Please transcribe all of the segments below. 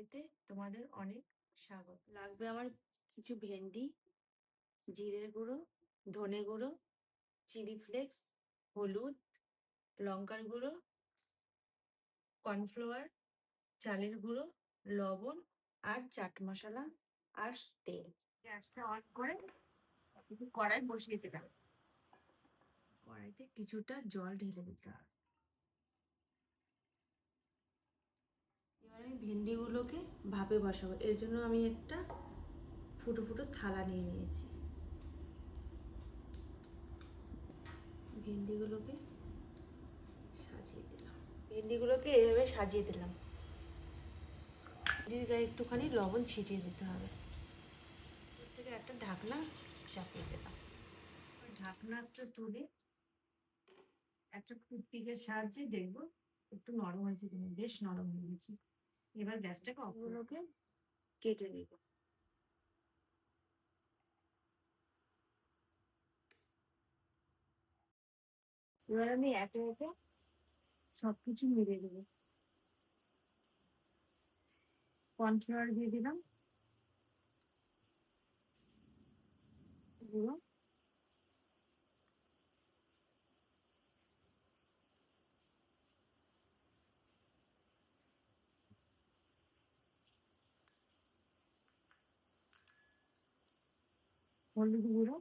বাড়িতে তোমাদের অনেক স্বাগত। লাগবে আমার কিছু ভেন্ডি, জিরের গুঁড়ো, ধনে গুঁড়ো, চিলি ফ্লেক্স, হলুদ, লঙ্কার গুঁড়ো, কর্নফ্লাওয়ার, চালের গুঁড়ো, লবণ আর চাট মশলা আর তেল। গ্যাসটা অন করে একটু কড়াই বসিয়ে দিলাম। কড়াইতে কিছুটা জল ঢেলে দিতে হবে। এবার আমি ভেন্ডিগুলোকে ভাপে বসাবো। এর জন্য আমি একটা ফুটো ফুটো থালা নিয়ে নিয়েছি। ভেন্ডিগুলোকে সাজিয়ে দিলাম। ভেন্ডিগুলোকে এভাবে সাজিয়ে দিলাম। ভেন্ডির গায়ে একটুখানি লবণ ছিটিয়ে দিতে হবে। এর থেকে একটা ঢাকনা চাপিয়ে দিলাম। ঢাকনাটা তুলে একটা টুথপিকের সাহায্যে দেখবো একটু নরম হয়েছে কিনা। বেশ নরম হয়ে গেছে। এবার গ্যাসটাকে অফ করে কেটে নেব। এবার আমি একে একে সবকিছু মিলিয়ে দেবো। কর্নফ্লাওয়ার দিয়ে দিলাম, গুঁড়ো, হলুদ গুঁড়ো,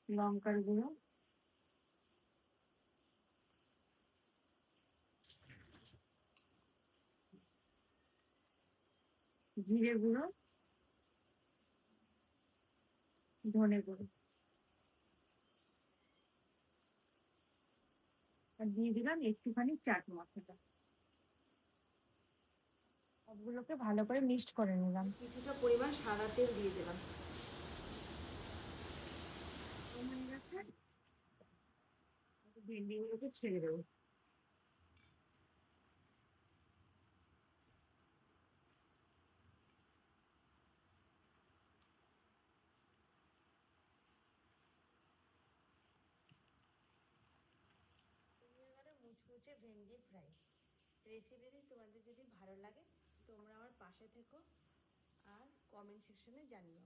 লঙ্কার গুঁড়ো, জিরে গুঁড়ো, ধনে গুঁড়ো আর দিয়ে দিলাম একটুখানি চাট মশলা। সবগুলোকে ভালো করে মিক্সড করে নিলাম। কিছুটা পরিমাণ সাদা তেল দিয়ে দিলাম। হয়ে গেছে, ভেন্ডিগুলোকে ছেড়ে দেবো। মুচমুচে ভেন্ডি ফ্রাই রেসিপিটি তোমাদের যদি ভালো লাগে তোমরা আমার পাশে থেকো আর কমেন্ট সেকশনে জানিও।